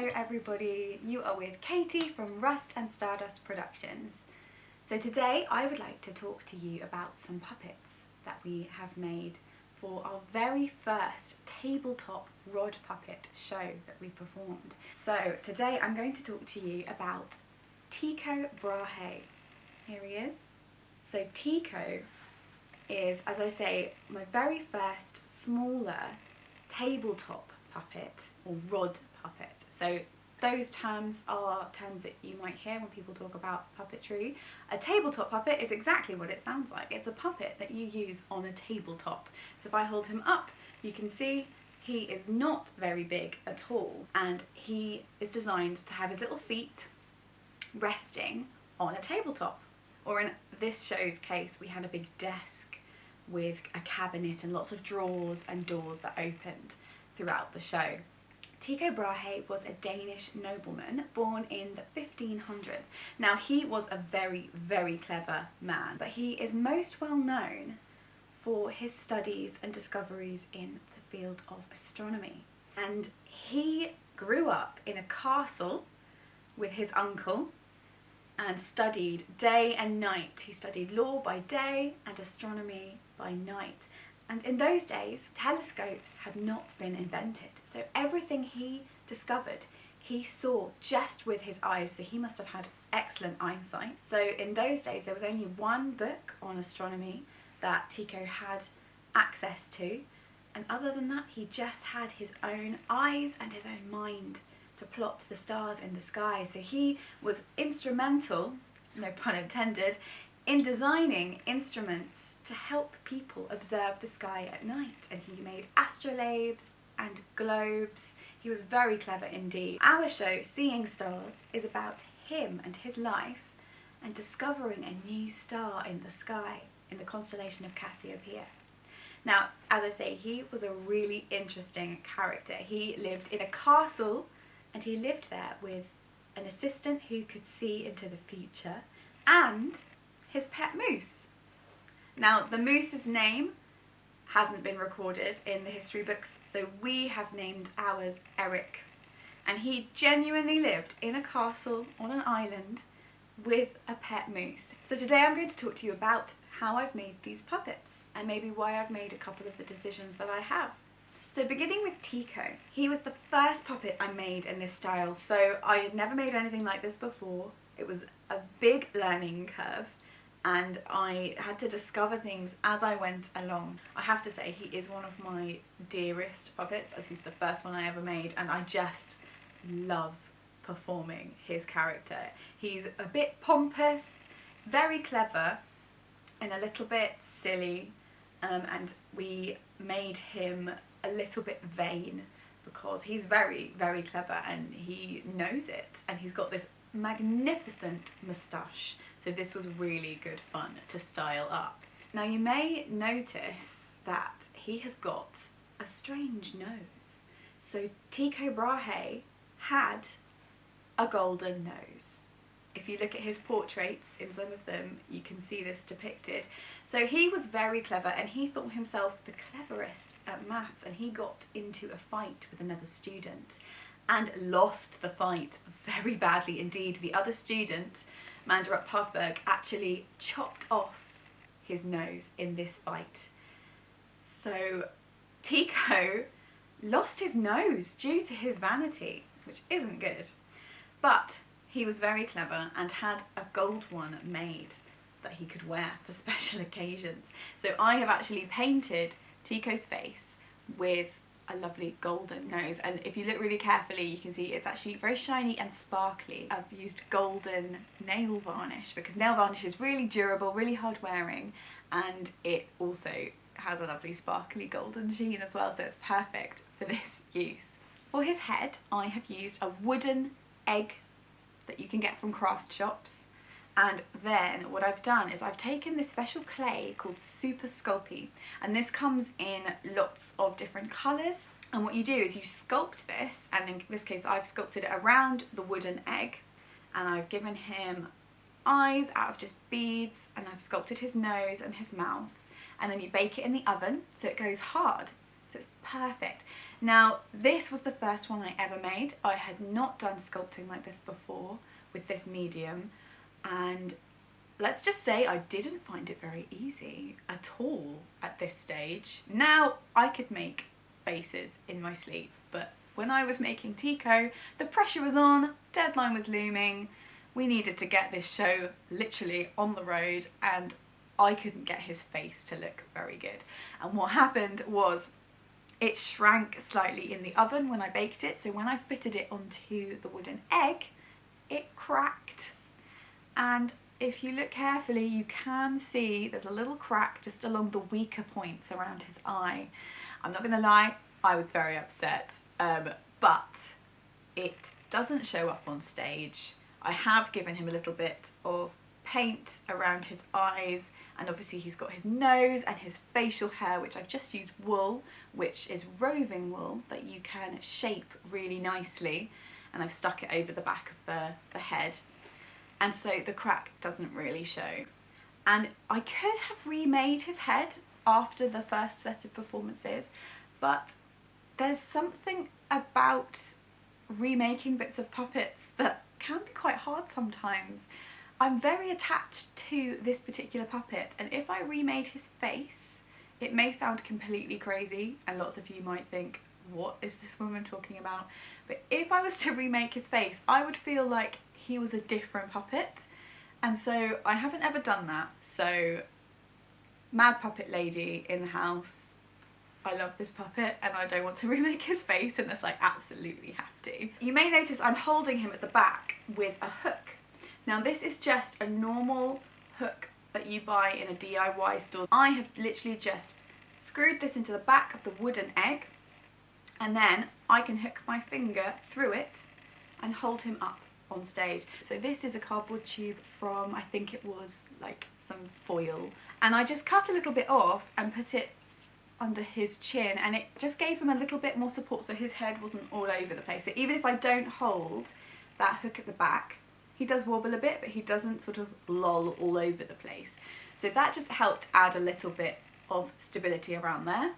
Hello everybody, you are with Katie from Rust and Stardust Productions. So today I would like to talk to you about some puppets that we have made for our very first tabletop rod puppet show that we performed. So today I'm going to talk to you about Tycho Brahe. Here he is. So Tycho is, as I say, my very first smaller tabletop puppet or rod puppet. So those terms are terms that you might hear when people talk about puppetry. A tabletop puppet is exactly what it sounds like. It's a puppet that you use on a tabletop. So if I hold him up, you can see he is not very big at all, and he is designed to have his little feet resting on a tabletop. Or in this show's case, we had a big desk with a cabinet and lots of drawers and doors that opened throughout the show. Tycho Brahe was a Danish nobleman born in the 1500s. Now he was a very, very clever man, but he is most well known for his studies and discoveries in the field of astronomy. And he grew up in a castle with his uncle and studied day and night. He studied law by day and astronomy by night. And in those days, telescopes had not been invented. So everything he discovered, he saw just with his eyes. So he must have had excellent eyesight. So in those days, there was only one book on astronomy that Tycho had access to. And other than that, he just had his own eyes and his own mind to plot the stars in the sky. So he was instrumental, no pun intended, in designing instruments to help people observe the sky at night. And he made astrolabes and globes. He was very clever indeed. Our show, Seeing Stars, is about him and his life and discovering a new star in the sky in the constellation of Cassiopeia. Now, as I say, he was a really interesting character. He lived in a castle, and he lived there with an assistant who could see into the future and his pet moose. Now, the moose's name hasn't been recorded in the history books, so we have named ours Erik. And he genuinely lived in a castle on an island with a pet moose. So today I'm going to talk to you about how I've made these puppets and maybe why I've made a couple of the decisions that I have. So beginning with Tycho, he was the first puppet I made in this style, so I had never made anything like this before. It was a big learning curve, and I had to discover things as I went along. I have to say, he is one of my dearest puppets, as he's the first one I ever made, and I just love performing his character. He's a bit pompous, very clever, and a little bit silly, and we made him a little bit vain because he's very, very clever and he knows it, and he's got this magnificent moustache. So this was really good fun to style up. Now you may notice that he has got a strange nose. So Tycho Brahe had a golden nose. If you look at his portraits, in some of them, you can see this depicted. So he was very clever, and he thought himself the cleverest at maths, and he got into a fight with another student and lost the fight very badly indeed. The other student, Mandarup Parsberg, actually chopped off his nose in this fight. So Tycho lost his nose due to his vanity, which isn't good. But he was very clever and had a gold one made that he could wear for special occasions. So I have actually painted Tycho's face with a lovely golden nose, and if you look really carefully you can see it's actually very shiny and sparkly. I've used golden nail varnish because nail varnish is really durable, really hard wearing, and it also has a lovely sparkly golden sheen as well, so it's perfect for this use. For his head I have used a wooden egg that you can get from craft shops, and then what I've done is I've taken this special clay called Super Sculpey, and this comes in lots of different colours, and what you do is you sculpt this, and in this case I've sculpted it around the wooden egg, and I've given him eyes out of just beads, and I've sculpted his nose and his mouth, and then you bake it in the oven so it goes hard. So it's perfect. Now, this was the first one I ever made. I had not done sculpting like this before with this medium, and let's just say I didn't find it very easy at all at this stage. Now, I could make faces in my sleep, but when I was making Tycho, the pressure was on, deadline was looming, we needed to get this show literally on the road, and I couldn't get his face to look very good. And what happened was it shrank slightly in the oven when I baked it, so when I fitted it onto the wooden egg, it cracked. And if you look carefully, you can see there's a little crack just along the weaker points around his eye. I'm not gonna lie, I was very upset, but it doesn't show up on stage. I have given him a little bit of paint around his eyes, and obviously he's got his nose and his facial hair, which I've just used wool, which is roving wool that you can shape really nicely, and I've stuck it over the back of the head, and so the crack doesn't really show. And I could have remade his head after the first set of performances, but there's something about remaking bits of puppets that can be quite hard sometimes. I'm very attached to this particular puppet, and if I remade his face, it may sound completely crazy and lots of you might think, what is this woman talking about? But if I was to remake his face, I would feel like he was a different puppet, and so I haven't ever done that. So mad puppet lady in the house, I love this puppet and I don't want to remake his face unless I absolutely have to. You may notice I'm holding him at the back with a hook. Now this is just a normal hook that you buy in a DIY store. I have literally just screwed this into the back of the wooden egg, and then I can hook my finger through it and hold him up on stage. So this is a cardboard tube from, I think it was like some foil, and I just cut a little bit off and put it under his chin, and it just gave him a little bit more support so his head wasn't all over the place. So even if I don't hold that hook at the back, he does wobble a bit, but he doesn't sort of loll all over the place. So that just helped add a little bit of stability around there.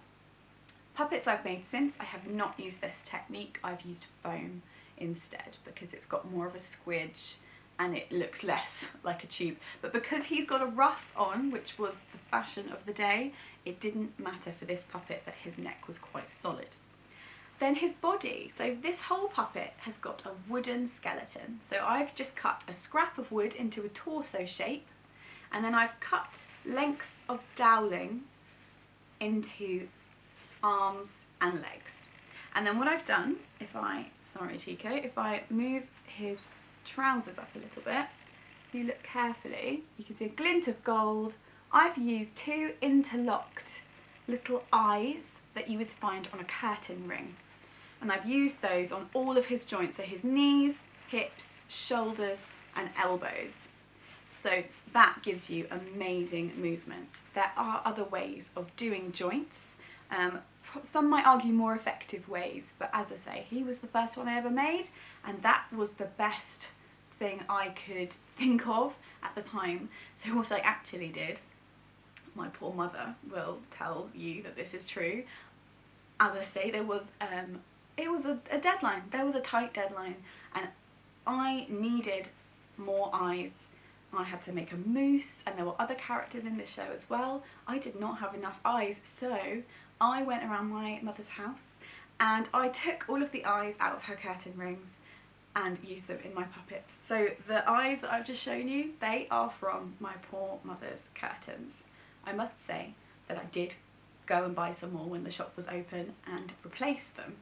Puppets I've made since, I have not used this technique. I've used foam instead because it's got more of a squidge and it looks less like a tube. But because he's got a ruff on, which was the fashion of the day, it didn't matter for this puppet that his neck was quite solid. Then his body. So this whole puppet has got a wooden skeleton. So I've just cut a scrap of wood into a torso shape, and then I've cut lengths of doweling into arms and legs. And then what I've done, if I move his trousers up a little bit, if you look carefully, you can see a glint of gold. I've used two interlocked little eyes that you would find on a curtain ring. And I've used those on all of his joints, so his knees, hips, shoulders and elbows. So that gives you amazing movement. There are other ways of doing joints. Some might argue more effective ways, but as I say, he was the first one I ever made, and that was the best thing I could think of at the time. So what I actually did, my poor mother will tell you that this is true. As I say, there was it was a deadline. There was a tight deadline, and I needed more eyes. I had to make a moose, and there were other characters in the show as well. I did not have enough eyes, so I went around my mother's house and I took all of the eyes out of her curtain rings and used them in my puppets. So the eyes that I've just shown you, they are from my poor mother's curtains. I must say that I did go and buy some more when the shop was open and replace them,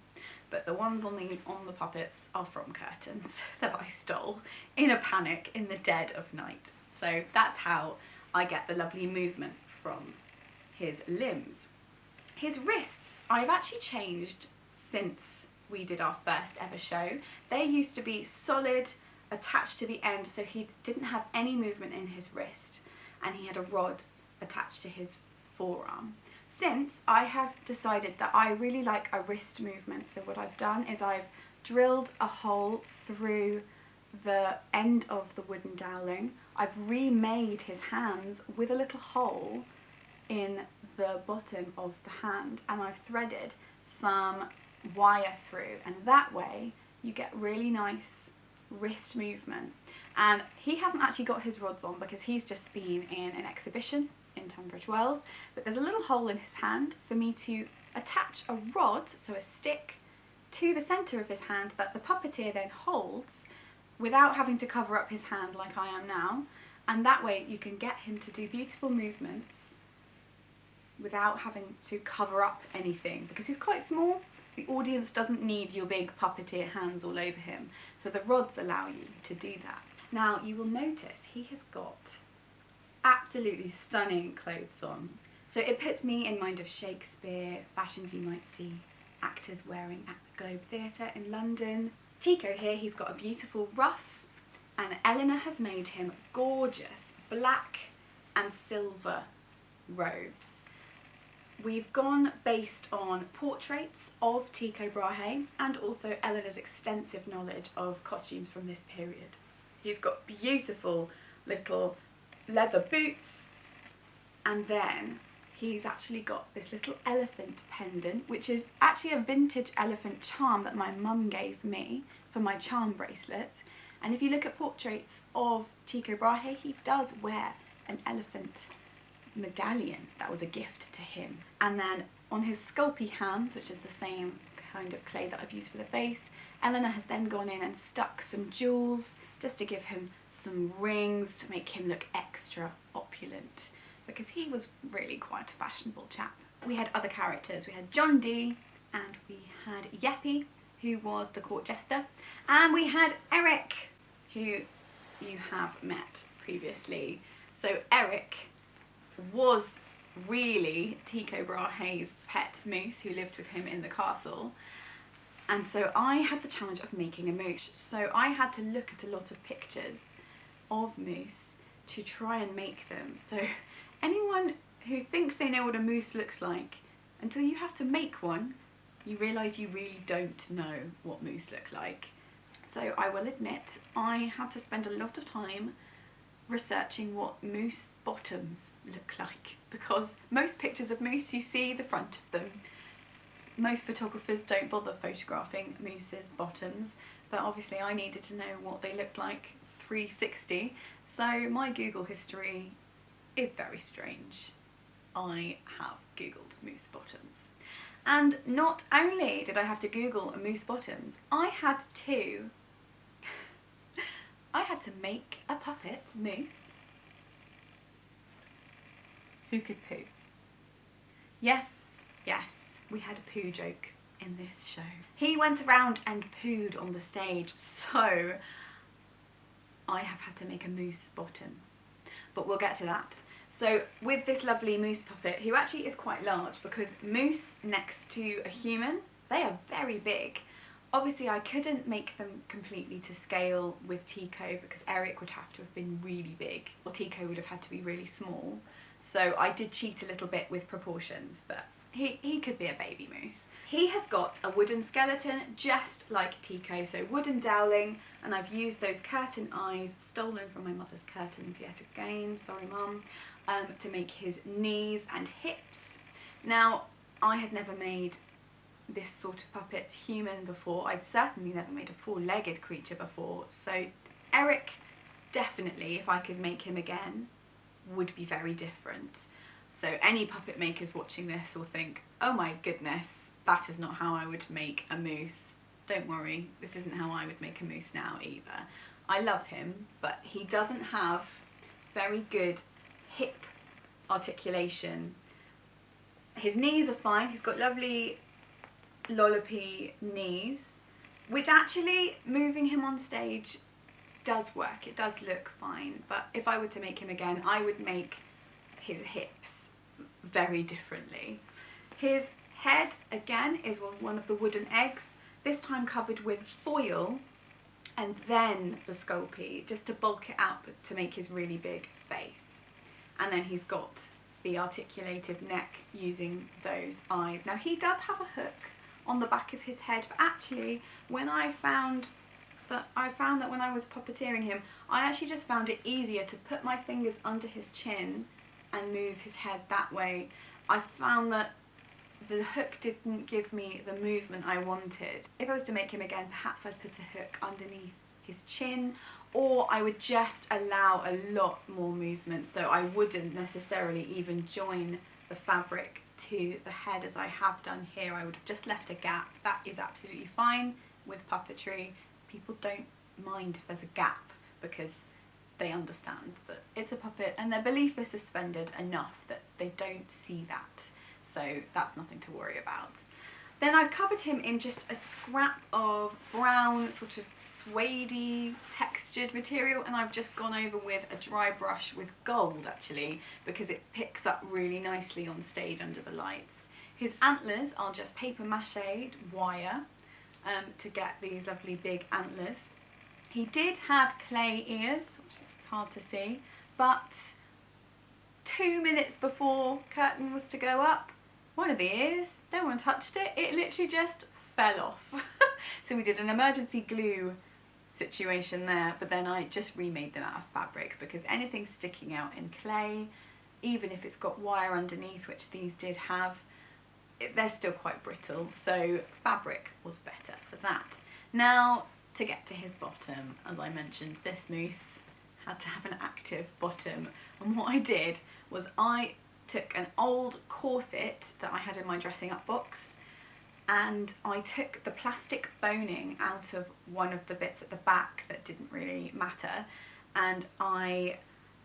but the ones on the puppets are from curtains that I stole in a panic in the dead of night. So that's how I get the lovely movement from his limbs. His wrists, I've actually changed since we did our first ever show. They used to be solid, attached to the end, so he didn't have any movement in his wrist, and he had a rod attached to his forearm. Since, I have decided that I really like a wrist movement, so what I've done is I've drilled a hole through the end of the wooden doweling. I've remade his hands with a little hole in the bottom of the hand, and I've threaded some wire through, and that way you get really nice wrist movement. And he hasn't actually got his rods on because he's just been in an exhibition in Tunbridge Wells, but there's a little hole in his hand for me to attach a rod, so a stick, to the centre of his hand that the puppeteer then holds without having to cover up his hand like I am now, and that way you can get him to do beautiful movements without having to cover up anything, because he's quite small. The audience doesn't need your big puppeteer hands all over him, so the rods allow you to do that. Now you will notice he has got absolutely stunning clothes on. So it puts me in mind of Shakespeare, fashions you might see actors wearing at the Globe Theatre in London. Tycho here, he's got a beautiful ruff, and Eleanor has made him gorgeous black and silver robes. We've gone based on portraits of Tycho Brahe and also Eleanor's extensive knowledge of costumes from this period. He's got beautiful little leather boots, and then he's actually got this little elephant pendant, which is actually a vintage elephant charm that my mum gave me for my charm bracelet. And if you look at portraits of Tycho Brahe, he does wear an elephant medallion. That was a gift to him. And then on his sculpey hands, which is the same kind of clay that I've used for the face, Eleanor has then gone in and stuck some jewels just to give him some rings to make him look extra opulent, because he was really quite a fashionable chap. We had other characters. We had John Dee, and we had Yeppy, who was the court jester, and we had Erik, who you have met previously. So Erik was really Tycho Brahe's pet moose who lived with him in the castle, and so I had the challenge of making a moose. So I had to look at a lot of pictures of moose to try and make them. So anyone who thinks they know what a moose looks like, until you have to make one, you realise you really don't know what moose look like. So I will admit I had to spend a lot of time researching what moose bottoms look like, because most pictures of moose you see the front of them. Most photographers don't bother photographing moose's bottoms, but obviously I needed to know what they looked like 360, so my Google history is very strange. I have googled moose bottoms, and not only did I have to Google moose bottoms, I had to make a puppet moose who could poo. Yes, we had a poo joke in this show. He went around and pooed on the stage, so I have had to make a moose bottom, but we'll get to that. So with this lovely moose puppet, who actually is quite large, because moose next to a human, they are very big. Obviously I couldn't make them completely to scale with Tycho, because Erik would have to have been really big, or Tycho would have had to be really small. So I did cheat a little bit with proportions, but he could be a baby moose. He has got a wooden skeleton just like Tycho, so wooden dowling, and I've used those curtain eyes, stolen from my mother's curtains yet again, sorry mum, to make his knees and hips. Now, I had never made this sort of puppet human before. I'd certainly never made a four-legged creature before, so Erik, definitely, if I could make him again, would be very different. So any puppet makers watching this will think, oh my goodness, that is not how I would make a moose. Don't worry, this isn't how I would make a moose now either. I love him, but he doesn't have very good hip articulation. His knees are fine, he's got lovely lollopy knees, which actually, moving him on stage does work, it does look fine, but if I were to make him again, I would make his hips very differently. His head, again, is one of the wooden eggs, this time covered with foil, and then the sculpey, just to bulk it out, but to make his really big face. And then he's got the articulated neck using those eyes. Now he does have a hook on the back of his head, but actually when I found that when I was puppeteering him, I actually just found it easier to put my fingers under his chin and move his head that way, I found that the hook didn't give me the movement I wanted. If I was to make him again, perhaps I'd put a hook underneath his chin, or I would just allow a lot more movement, so I wouldn't necessarily even join the fabric to the head as I have done here. I would have just left a gap. That is absolutely fine with puppetry. People don't mind if there's a gap because they understand that it's a puppet and their belief is suspended enough that they don't see that. So that's nothing to worry about. Then I've covered him in just a scrap of brown, sort of suede-y textured material, and I've just gone over with a dry brush with gold actually, because it picks up really nicely on stage under the lights. His antlers are just paper mache wire to get these lovely big antlers. He did have clay ears, which is hard to see, but 2 minutes before curtain was to go up, one of the ears, no one touched it, it literally just fell off. So we did an emergency glue situation there, but then I just remade them out of fabric, because anything sticking out in clay, even if it's got wire underneath, which these did have, they're still quite brittle, so fabric was better for that. Now, to get to his bottom, as I mentioned, this moose had to have an active bottom, and what I did was I took an old corset that I had in my dressing up box, and I took the plastic boning out of one of the bits at the back that didn't really matter, and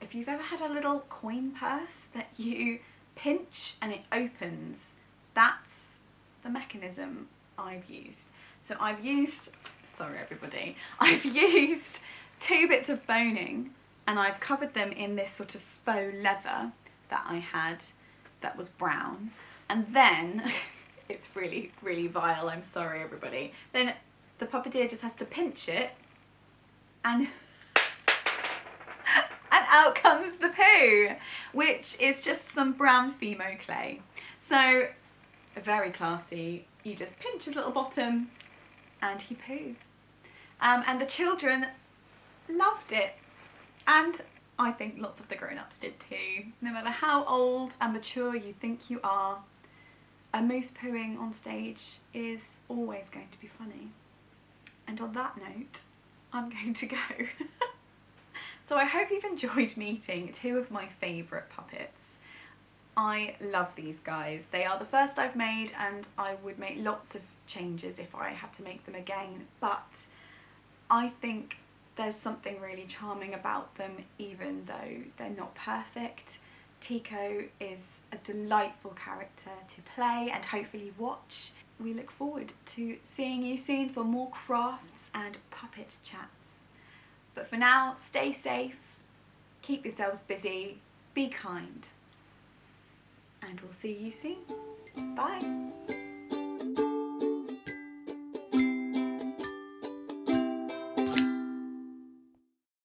if you've ever had a little coin purse that you pinch and it opens, that's the mechanism I've used. So I've used, sorry everybody, I've used 2 bits of boning and I've covered them in this sort of faux leather that I had that was brown, and then it's really, really vile, I'm sorry everybody, then the puppeteer just has to pinch it and and out comes the poo, which is just some brown Fimo clay. So very classy, you just pinch his little bottom and he poos. And the children loved it, and I think lots of the grown-ups did too. No matter how old and mature you think you are, a moose pooing on stage is always going to be funny. And on that note, I'm going to go. So I hope you've enjoyed meeting 2 of my favourite puppets. I love these guys. They are the first I've made, and I would make lots of changes if I had to make them again, but I think there's something really charming about them, even though they're not perfect. Tycho is a delightful character to play and hopefully watch. We look forward to seeing you soon for more crafts and puppet chats. But for now, stay safe, keep yourselves busy, be kind, and we'll see you soon. Bye!